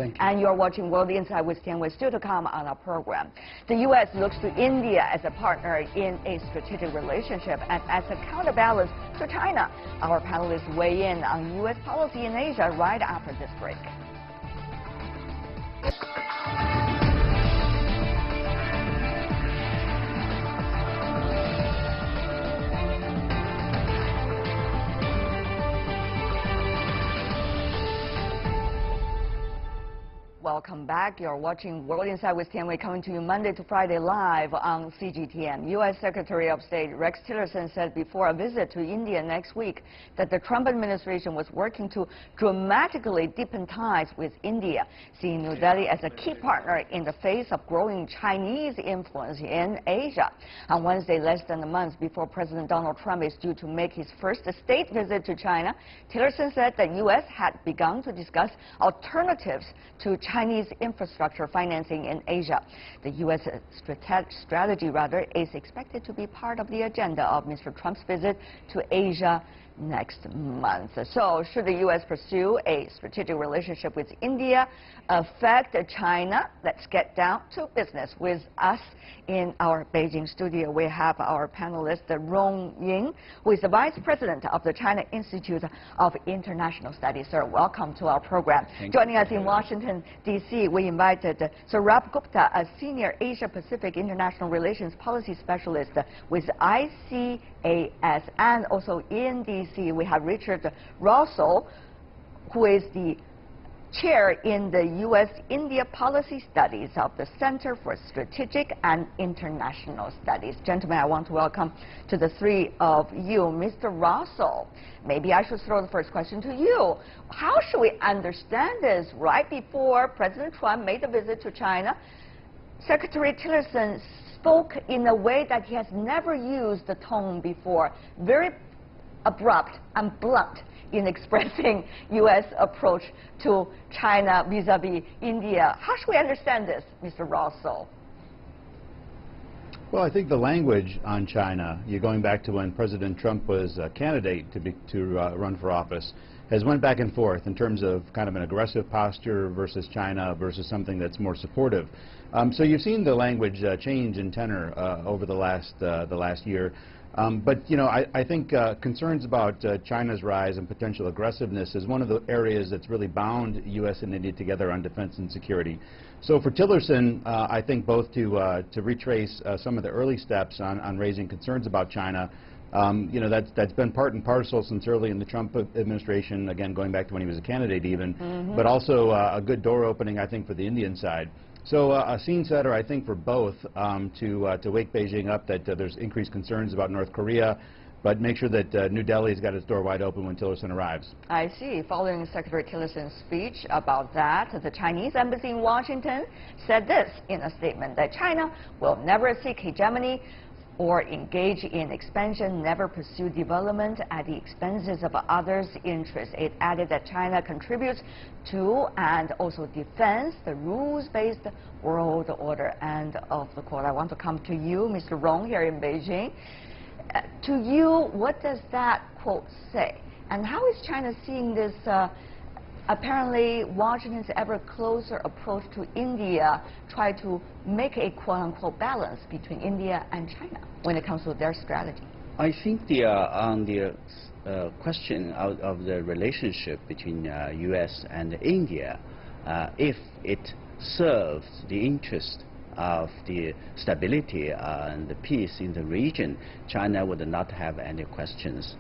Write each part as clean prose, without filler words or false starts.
Thank you. And you're watching World Insight with Tianwei, still to come on our program. The U.S. looks to India as a partner in a strategic relationship and as a counterbalance to China. Our panelists weigh in on U.S. policy in Asia right after this break. Welcome back. You're watching World Insight with Tianwei, coming to you Monday to Friday live on CGTN. U.S. Secretary of State Rex Tillerson said before a visit to India next week that the Trump administration was working to dramatically deepen ties with India, seeing New Delhi as a key partner in the face of growing Chinese influence in Asia. On Wednesday, less than a month before President Donald Trump is due to make his first state visit to China, Tillerson said the U.S. had begun to discuss alternatives to Chinese infrastructure financing in Asia. The U.S. strategy is expected to be part of the agenda of Mr. Trump's visit to Asia next month. So, should the U.S. pursue a strategic relationship with India affect China? Let's get down to business. With us in our Beijing studio, we have our panelist, Rong Ying, who is the Vice President of the China Institute of International Studies. Sir, welcome to our program. Joining us in Washington, D.C., we invited Saurabh Gupta, a Senior Asia-Pacific International Relations Policy Specialist with ICAS, and also in D.C. we have Richard Russell, who is the Chair in the U.S.-India Policy Studies of the Center for Strategic and International Studies. Gentlemen, I want to welcome to the three of you. Mr. Russell, maybe I should throw the first question to you. How should we understand this? Right before President Trump made a visit to China, Secretary Tillerson spoke in a way that he has never used the tone before, very abrupt and blunt in expressing U.S. approach to China vis-a-vis India. How should we understand this, Mr. Russell? Well, I think the language on China, you're going back to when President Trump was a candidate to run for office, has went back and forth in terms of kind of an aggressive posture versus China versus something that's more supportive. So you've seen the language change in tenor over the last year. But, you know, I think concerns about China's rise and potential aggressiveness is one of the areas that's really bound U.S. and India together on defense and security. So for Tillerson, I think both to retrace some of the early steps on raising concerns about China, you know, that's been part and parcel since early in the Trump administration, again, going back to when he was a candidate even, but also a good door opening, I think, for the Indian side. So a scene setter, I think, for both to wake Beijing up that there's increased concerns about North Korea, but make sure that New Delhi's got its door wide open when Tillerson arrives. I see. Following Secretary Tillerson's speech about that, the Chinese embassy in Washington said this in a statement, that China will never seek hegemony or engage in expansion, never pursue development at the expenses of others' interests. It added that China contributes to and also defends the rules-based world order. End of the quote. I want to come to you, Mr. Rong, here in Beijing. To you, what does that quote say? And how is China seeing this apparently Washington's ever closer approach to India, try to make a quote-unquote balance between India and China when it comes to their strategy? I think on the question of the relationship between U.S. and India, if it serves the interest of the stability and the peace in the region, China would not have any questions.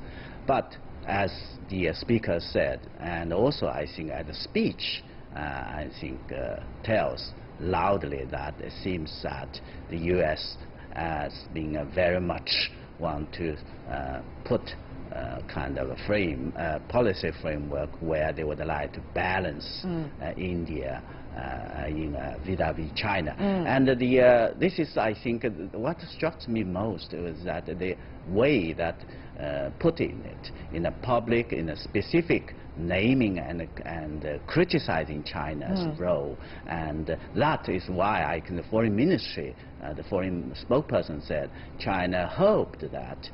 But as the speaker said, and also I think at the speech, I think tells loudly that it seems that the U.S. has been very much want to put kind of a policy framework where they would like to balance India in vis-a-vis China. And this is, I think, what struck me most was that the way that putting it in a public, in a specific naming and criticizing China's role, and that is why the foreign ministry, the foreign spokesperson said China hoped that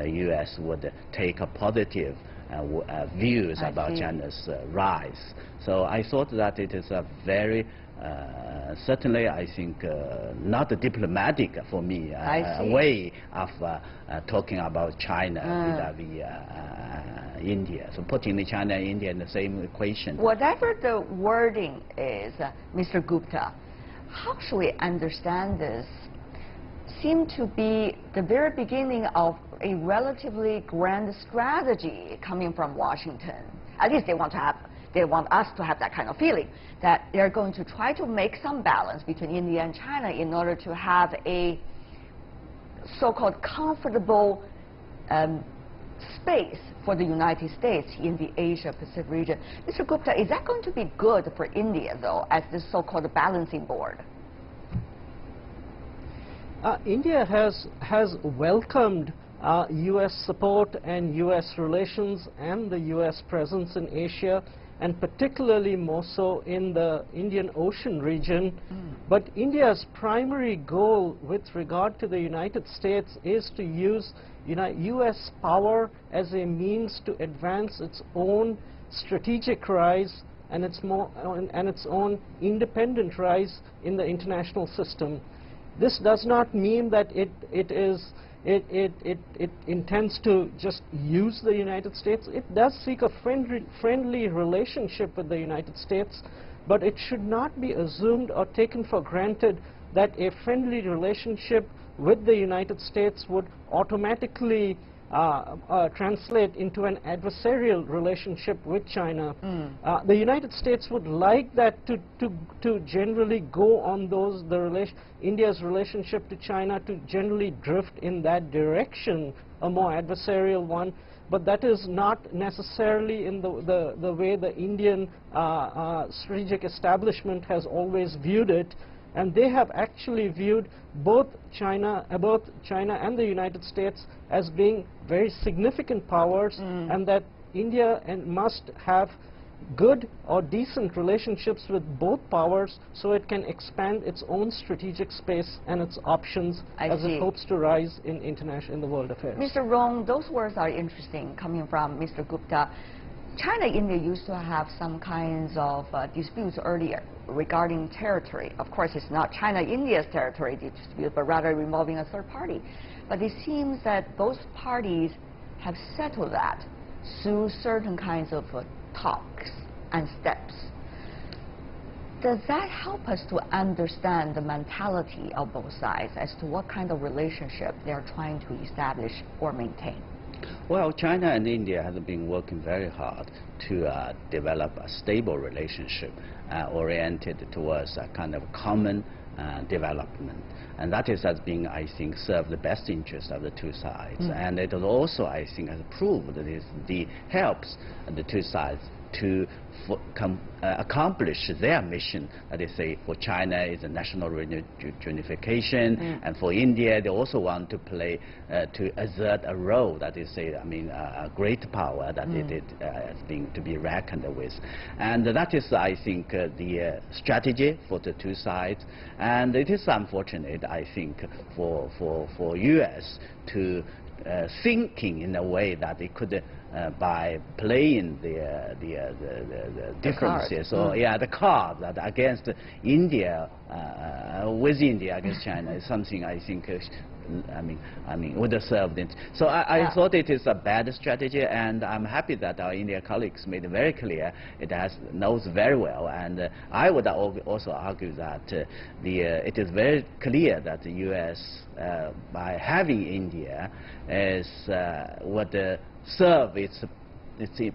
U.S. would take a positive views I about see. China's rise. So I thought that it is a very certainly, I think, not a diplomatic for me way of talking about China vis-a-vis India. So putting China and India in the same equation. Whatever the wording is, Mr. Gupta, how should we understand this? Seem to be the very beginning of a relatively grand strategy coming from Washington. At least they want us to have that kind of feeling that they're going to try to make some balance between India and China in order to have a so-called comfortable space for the United States in the Asia-Pacific region. Mr. Gupta, is that going to be good for India, though, as this so-called balancing board? India has welcomed U.S. support and U.S. relations and the U.S. presence in Asia, and particularly more so in the Indian Ocean region. But India's primary goal with regard to the United States is to use U.S. power as a means to advance its own strategic rise and its own independent rise in the international system. This does not mean that it intends to just use the United States. It does seek a friendly relationship with the United States, but it should not be assumed or taken for granted that a friendly relationship with the United States would automatically translate into an adversarial relationship with China. The United States would like that to generally go on India's relationship to China to generally drift in that direction, a more adversarial one. But that is not necessarily in the way the Indian strategic establishment has always viewed it. And they have actually viewed both China and the United States as being very significant powers, and that India must have good or decent relationships with both powers so it can expand its own strategic space and its options as it hopes to rise in the world affairs. Mr. Rong, those words are interesting coming from Mr. Gupta. China and India used to have some kinds of disputes earlier regarding territory. Of course, it's not China-India's territory dispute, but rather involving a third party. But it seems that both parties have settled that through certain kinds of talks and steps. Does that help us to understand the mentality of both sides as to what kind of relationship they are trying to establish or maintain? Well, China and India have been working very hard to develop a stable relationship oriented towards a kind of common development. And that has been, I think, served the best interest of the two sides. And it also, I think, has proved that it helps the two sides to accomplish their mission. That is, say, for China is a national reunification, and for India they also want to play, to exert a role, that is, say, a great power that it has been to be reckoned with. And that is, I think, the strategy for the two sides. And it is unfortunate, I think, for U.S. to thinking in a way that it could, by playing the differences, or the card that against India, with India against China, is something I think would have served it. So I thought it is a bad strategy, and I'm happy that our India colleagues made it very clear it knows very well. And I would also argue that it is very clear that the U.S. By having India would serve its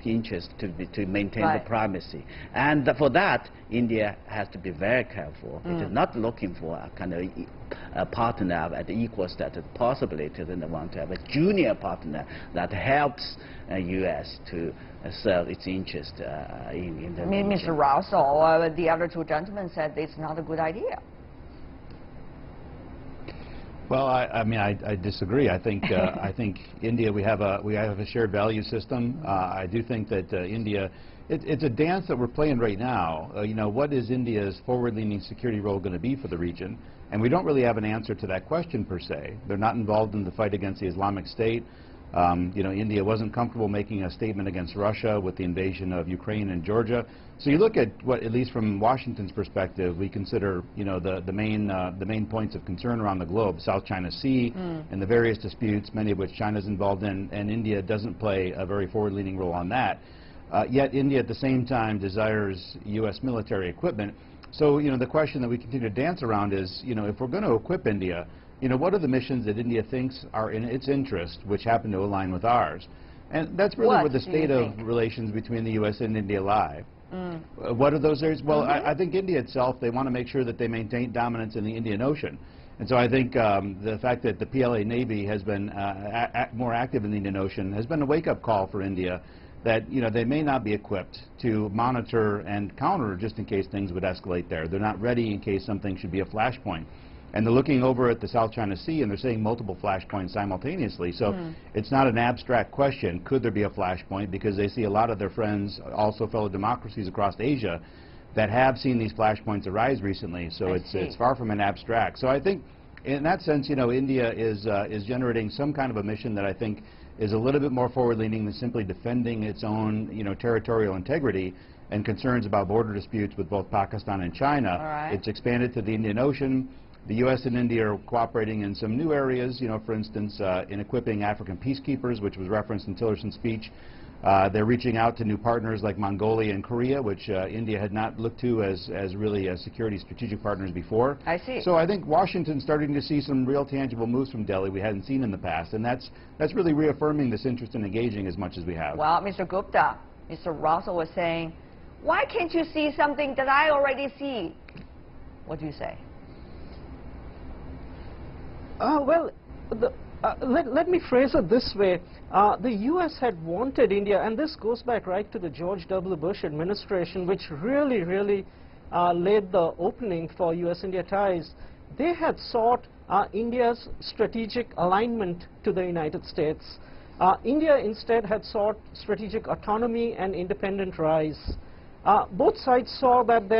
interest to maintain the primacy. And for that, India has to be very careful. It is not looking for a kind of a partner at equal status. Possibly it doesn't want to have a junior partner that helps U.S. to serve its interest in the region. Mr. Russell, the other two gentlemen said it's not a good idea. Well, I disagree. I think India, we have a shared value system. I do think that India, it's a dance that we're playing right now. What is India's forward-leaning security role going to be for the region? And we don't really have an answer to that question per se. They're not involved in the fight against the Islamic State. You know, India wasn't comfortable making a statement against Russia with the invasion of Ukraine and Georgia. So you look at what, at least from Washington's perspective, we consider, you know, the main points of concern around the globe: South China Sea and the various disputes, many of which China's involved in, and India doesn't play a very forward-leaning role on that. Yet India, at the same time, desires U.S. military equipment. So, you know, the question that we continue to dance around is, you know, if we're going to equip India, you know, what are the missions that India thinks are in its interest, which happen to align with ours? And that's really where the state of relations between the U.S. and India lie. What are those areas? Well, I think India itself, they want to make sure that they maintain dominance in the Indian Ocean. And so I think the fact that the PLA Navy has been more active in the Indian Ocean has been a wake-up call for India that, you know, they may not be equipped to monitor and counter just in case things would escalate there. They're not ready in case something should be a flashpoint. And they're looking over at the South China Sea and they're saying multiple flashpoints simultaneously. So it's not an abstract question, could there be a flashpoint, because they see a lot of their friends, also fellow democracies across Asia, that have seen these flashpoints arise recently. So it's far from an abstract. So I think in that sense, you know, India is generating some kind of a mission that I think is a little bit more forward-leaning than simply defending its own, you know, territorial integrity and concerns about border disputes with both Pakistan and China. It's expanded to the Indian Ocean. The U.S. and India are cooperating in some new areas, you know, for instance, in equipping African peacekeepers, which was referenced in Tillerson's speech. They're reaching out to new partners like Mongolia and Korea, which India had not looked to as really security strategic partners before. I see. So I think Washington's starting to see some real tangible moves from Delhi we hadn't seen in the past, and that's really reaffirming this interest in engaging as much as we have. Well, Mr. Gupta, Mr. Russell was saying, why can't you see something that I already see? What do you say? Well, let me phrase it this way. The U.S. had wanted India, and this goes back right to the George W. Bush administration, which really laid the opening for U.S.-India ties. They had sought India's strategic alignment to the United States. India instead had sought strategic autonomy and independent rise. Both sides saw that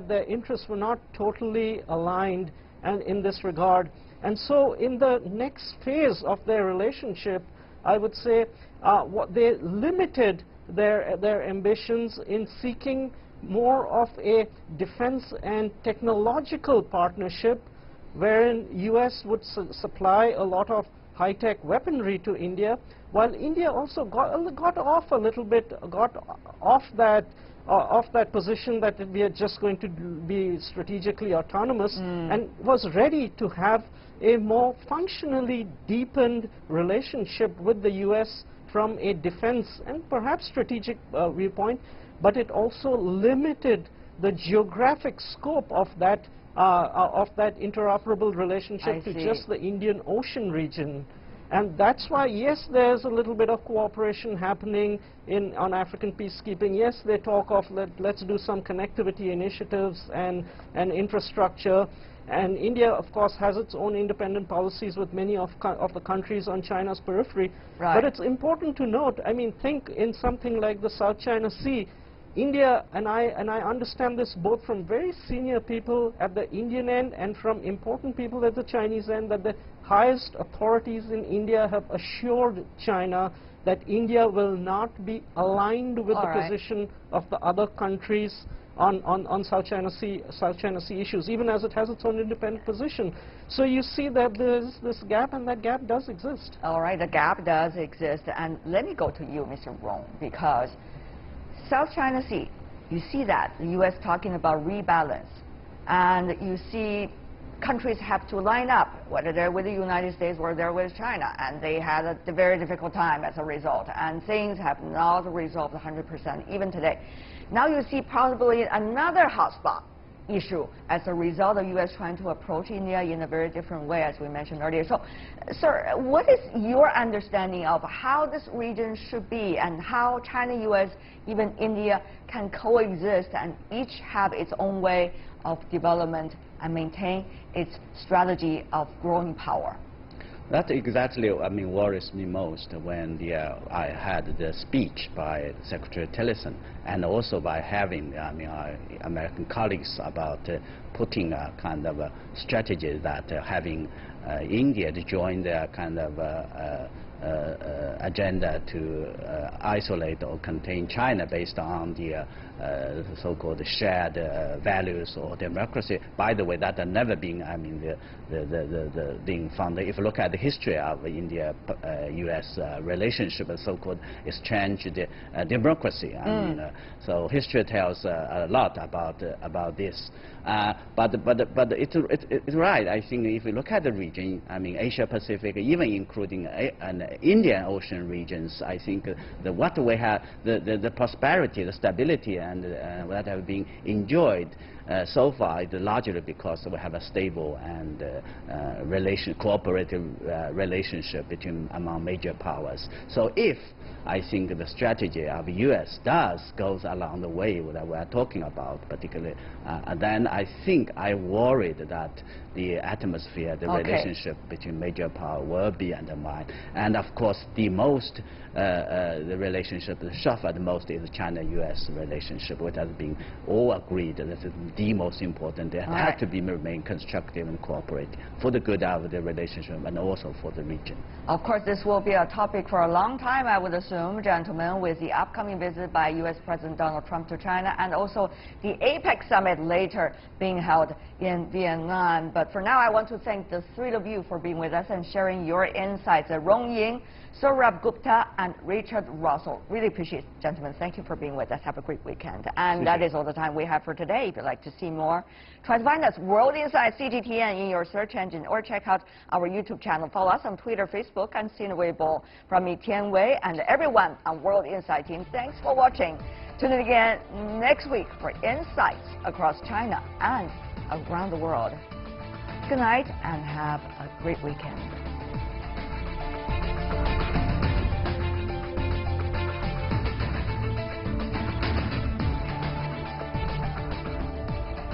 their interests were not totally aligned and in this regard. And so in the next phase of their relationship, I would say what they limited their ambitions in seeking more of a defense and technological partnership, wherein U.S. would supply a lot of high-tech weaponry to India, while India also got off a little bit, got off that position that we are just going to be strategically autonomous, and was ready to have a more functionally deepened relationship with the U.S. from a defense and perhaps strategic viewpoint, but it also limited the geographic scope of that interoperable relationship to just the Indian Ocean region. And that's why, yes, there's a little bit of cooperation happening on African peacekeeping. Yes, they talk of let's do some connectivity initiatives and infrastructure. And India, of course, has its own independent policies with many of the countries on China's periphery. But it's important to note, I mean, think in something like the South China Sea. India, and I understand this both from very senior people at the Indian end and from important people at the Chinese end, that the highest authorities in India have assured China that India will not be aligned with the position of the other countries on South China Sea issues, even as it has its own independent position. So you see that there's this gap, and that gap does exist. All right, the gap does exist. And let me go to you, Mr. Rong, because South China Sea, you see that, the U.S. talking about rebalance, and you see countries have to line up, whether they're with the United States or they're with China, and they had a very difficult time as a result, and things have not resolved 100% even today. Now you see possibly another hotspot issue as a result of U.S. trying to approach India in a very different way, as we mentioned earlier. So, sir, what is your understanding of how this region should be and how China, U.S., even India can coexist and each have its own way of development and maintain its strategy of growing power? That exactly, I mean, worries me most when I had the speech by Secretary Tillerson, and also by having, I mean, American colleagues about putting a kind of a strategy that having India to join the kind of agenda to isolate or contain China based on the so-called shared values or democracy. By the way, that has never been, I mean, the being founded. If you look at the history of India-U.S. relationship, the so-called exchange democracy. I mean, so history tells a lot about this. But it's right. I think if you look at the region, I mean, Asia-Pacific, even including Indian Ocean regions, I think what we have, the prosperity, the stability, and that have been enjoyed so far is largely because we have a stable and cooperative relationship among major powers. So if I think the strategy of the U.S. goes along the way that we are talking about, particularly, then I think I worried that the atmosphere, the relationship between major power will be undermined. And of course, the relationship that suffered most is the China-U.S. relationship, which has been all agreed that is the most important. It has to remain constructive and cooperative for the good of the relationship and also for the region. Of course, this will be a topic for a long time, I would assume, gentlemen, with the upcoming visit by U.S. President Donald Trump to China and also the APEC summit later being held in Vietnam. But for now, I want to thank the three of you for being with us and sharing your insights. Rong Ying, Saurabh Gupta, and Richard Russell. Really appreciate it, gentlemen. Thank you for being with us. Have a great weekend. And that is all the time we have for today. If you'd like to see more, try to find us World Insight CGTN in your search engine or check out our YouTube channel. Follow us on Twitter, Facebook, and Sina Weibo. From me, Tian Wei, and everyone on World Insight team, thanks for watching. Tune in again next week for insights across China and around the world. Good night and have a great weekend.